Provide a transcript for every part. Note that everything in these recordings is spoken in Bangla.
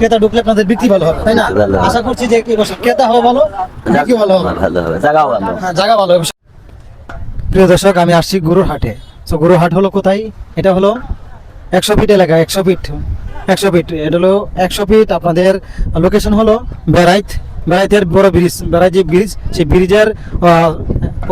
ক্রেতা ঢুকলে আপনাদের বিক্রি ভালো হবে, তাই না? আশা করছি যে এবছর ক্রেতা হবে ভালো, বিক্রি ভালো হবে, জায়গা ভালো। হ্যাঁ, জায়গা ভালো হবে। প্রিয় দর্শক, আমি আসছি গরুর হাটে। তো গরুর হাট হলো কোথায়? এটা হলো 100 ফিট এলাকা, 100 ফিট, 100 ফিট। এটা হলো 100 ফিট। আপনাদের লোকেশন হলো বেড়াইতের বড় ব্রিজ, বেড়াই যে ব্রিজ, সেই ব্রিজের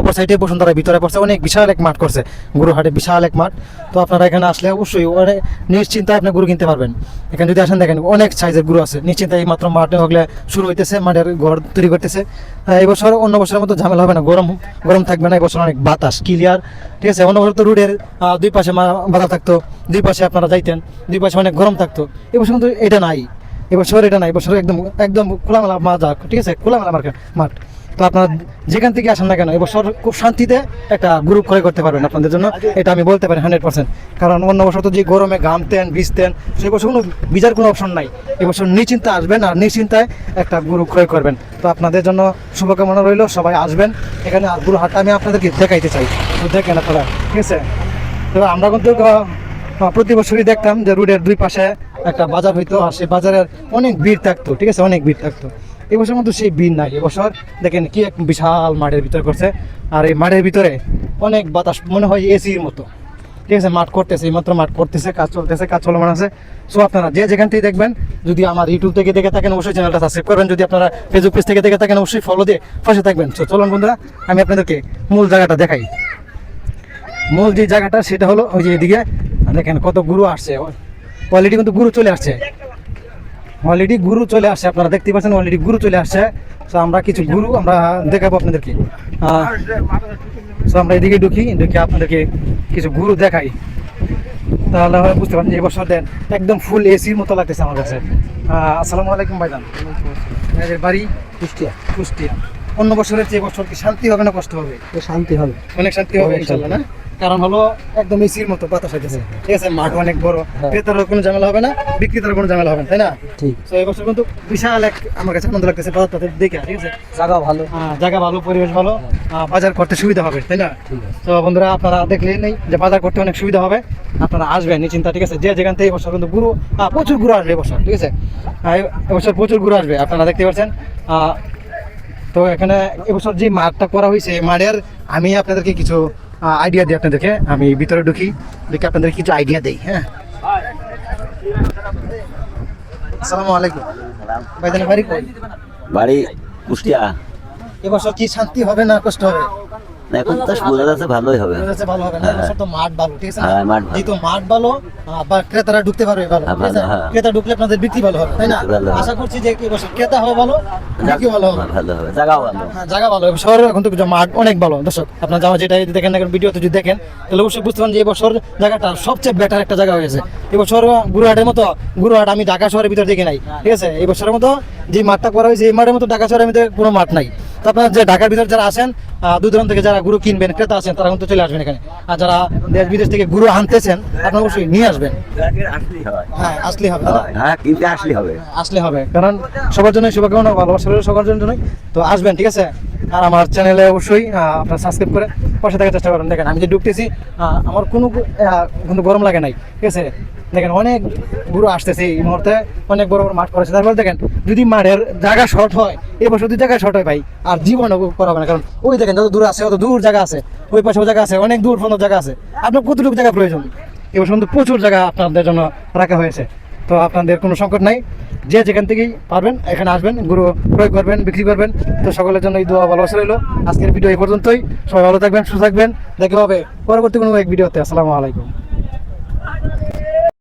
অপর সাইডে বসুন্ধরা ভিতরে পড়ছে। অনেক বিশাল এক মাঠ করছে গরু হাটে, বিশাল এক মাঠ। তো আপনারা এখানে আসলে অবশ্যই অনেক নিশ্চিন্তায় আপনি গরু কিনতে পারবেন। এখানে যদি আসেন দেখেন অনেক সাইজের গরু আছে। নিশ্চিন্তায় মাত্র মাঠে হলে শুরু হইতেছে, মাঠের ঘর তৈরি করতেছে। এই বছর অন্য বছরের মতো ঝামেলা হবে না, গরম থাকবে না। এবছর অনেক বাতাস ক্লিয়ার, ঠিক আছে। অন্য বছর তো রোডের দুই পাশে বাধা থাকতো, দুই পাশে আপনারা যাইতেন, দুই পাশে অনেক গরম থাকতো। এবছর কিন্তু এটা নাই, এবছর এটা নাই। এবছর একদম একদম খোলামেলা মাঠ, ঠিক আছে, খোলামেলা মাঠ। তো আপনারা যেখান থেকে আসেন না কেন এবছর খুব শান্তিতে একটা গ্রুপ ক্রয় করতে পারবেন আপনাদের জন্য, এটা আমি বলতে পারি 100%। কারণ অন্য বছর তো যে গরমে ঘামতেন, ভিজতেন, সেই বছর কোনো ভিজার কোনো অপশন নাই। এবছর নিশ্চিন্তে আসবেন আর নিশ্চিন্তায় একটা গ্রুপ ক্রয় করবেন। তো আপনাদের জন্য শুভকামনা রইল, সবাই আসবেন এখানে। আর গরু হাটটা আমি আপনাদেরকে দেখাইতে চাই, তো দেখেন আপনারা, ঠিক আছে। তো আমরা কিন্তু প্রতি বছরই দেখতাম যে রোডের দুই পাশে একটা বাজার হইতো, আর সেই বাজারের অনেক ভিড় থাকতো, ঠিক আছে, অনেক ভিড় থাকতো। এবছর মধ্যে সেই ভিড় নাই। এবছর দেখেন কি এক বিশাল মাঠের ভিতরে করছে, আর এই মাঠের ভিতরে অনেক বাতাস, মনে হয় এসির মতো, ঠিক আছে। মাঠ করতেছে, এইমাত্র মাঠ করতেছে, কাজ চলতেছে, কাজ চলমান আছে। সো আপনারা যে যেখান থেকে দেখবেন, যদি আমার ইউটিউব থেকে দেখে থাকেন অবশ্যই চ্যানেলটা সাবস্ক্রাইব করবেন, যদি আপনারা ফেসবুক পেজ থেকে দেখে থাকেন অবশ্যই ফলো দিয়ে পাশে থাকবেন। তো চলুন বন্ধুরা, আমি আপনাদেরকে মূল জায়গাটা দেখাই। মূল যে জায়গাটা সেটা হলো ওই যে এদিকে দেখেন কত গরু আসছে, অলরেডি কিন্তু গরু চলে আসছে, অলরেডি গরু চলে আসছে, আপনারা দেখতে পাচ্ছেন অলরেডি গরু চলে আসছে। তো আমরা কিছু গরু আমরা দেখাবো আপনাদেরকে। তো আমরা এদিকে ঢুকি আপনাদেরকে কিছু গরু দেখাই, তাহলে বুঝতে পারেন যে এবছর দেন একদম ফুল এসির মতো লাগতেছে আমার কাছে। আসসালামু আলাইকুম ভাইজান, বাড়ি কুষ্টিয়া। অন্য বছরের চেয়ে বছর কি শান্তি হবে না কষ্ট হবে? শান্তি হবে, অনেক শান্তি হবে ইনশাআল্লাহ। না, কারণ হলো একদম এসির মতো বাতাস হইতেছে, ঠিক আছে। মাঠ অনেক বড়, ক্রেতারও কোনো ঝামেলা হবে না, বিক্রেতারও কোনো ঝামেলা হবে না, তাই না? ঠিক। তো এই বছর কিন্তু বিশাল এক আমার কাছে আনন্দ লাগতেছে বাজারটাতে দেখে, ঠিক আছে। জায়গা ভালো, পরিবেশ ভালো, বাজার করতে সুবিধা হবে, তাই না? তো বন্ধুরা, আপনারা দেখলেই নেই যে বাজার করতে অনেক সুবিধা হবে, আপনারা আসবেন নিশ্চিন্তা, ঠিক আছে। যে যেখান থেকে এবছর কিন্তু গরু প্রচুর গরু আসবে এবছর, ঠিক আছে। এবছর প্রচুর গরু আসবে, আপনারা দেখতে পাচ্ছেন। তো এখানে এবছর যে মাঠটা করা হয়েছে, মাঠের আমি আপনাদেরকে কিছু আইডিয়া দিই আপনাদেরকে। আমি ভিতরে ঢুকি, দেখি আপনাদের কিছু আইডিয়া দেই। হ্যাঁ, আসসালামু আলাইকুম ভাইজান, বাড়ি কুষ্টিয়া। এবছর কি শান্তি হবে না কষ্ট হবে? এখন তো বোঝা যাচ্ছে ভালোই হবে, ভালো হবে না। এবছর তো মাঠ ভালো, ঠিক আছে। যেহেতু মাঠ ভালো, বা ক্রেতারা ঢুকতে পারবে ভালো, ক্রেতা ঢুকলে আপনাদের বিক্রি ভালো হবে, তাই না? আশা করছি যে এবছর ক্রেতা হবে ভালো, বিক্রি ভালো হবে, জায়গা ভালো। হ্যাঁ, জায়গা ভালো। শহরে এখন তো মাঠ অনেক ভালো। দর্শক, আপনার জামা যেটা দেখেন না, ভিডিওতে যদি দেখেন তাহলে অবশ্যই বুঝতে পারেন যে এবছর জায়গাটা সবচেয়ে বেটার একটা জায়গা হয়েছে। এবছর গুরুহাটের মতো গুরুহাট আমি ঢাকা শহরের ভিতরে দেখি নাই, ঠিক আছে। এবছরের মতো যে মাঠটা করা হয়েছে, এই মাঠের মতো ঢাকা শহরের ভিতরে কোনো মাঠ নাই। তো আপনারা যে ঢাকার ভিতরে যারা আসেন, দূর দূরান্ত থেকে যারা গরু কিনবেন, ক্রেতা আছেন, তারা কিন্তু চলে আসবেন এখানে। আর যারা দেশ বিদেশ থেকে গরু আনতেছেন, আপনারা অবশ্যই নিয়ে আসবেন। হ্যাঁ, আসলে হবে, কারণ সবার জন্য শুভকামনা, ভালোবাসা সবার জন্যই। তো আসবেন, ঠিক আছে। আর আমার চ্যানেলে অবশ্যই আপনারা সাবস্ক্রাইব করে পাশে থাকার চেষ্টা করেন। দেখেন আমি যে ঢুকতেছি, আমার কোনো গরম লাগে নাই, ঠিক আছে। দেখেন অনেক গরু আসতেছে এই মুহূর্তে, অনেক বড় বড় মাঠ করেছে। তারপর দেখেন যদি মাঠের জায়গা শর্ট হয়, এবছর যদি জায়গা শর্ট হয় ভাই, আর জীবন করা হবে না। কারণ ওই দেখেন যত দূর আছে, অত দূর জায়গা আছে, ওই পাশেও জায়গা আছে, অনেক দূর পর্যন্ত জায়গা আছে। আপনার কতটুকু জায়গা প্রয়োজন? এবছর কিন্তু প্রচুর জায়গা আপনাদের জন্য রাখা হয়েছে। তো আপনাদের কোনো সংকট নাই, যে যেখান থেকেই পারবেন এখানে আসবেন, গরু ক্রয় করবেন, বিক্রি করবেন। তো সকলের জন্য এই দোয়া ভালোবাসা রইল। আজকের ভিডিও এই পর্যন্তই। সবাই ভালো থাকবেন, সুস্থ থাকবেন। দেখা হবে পরবর্তী কোনো এক ভিডিওতে। আসসালামু আলাইকুম।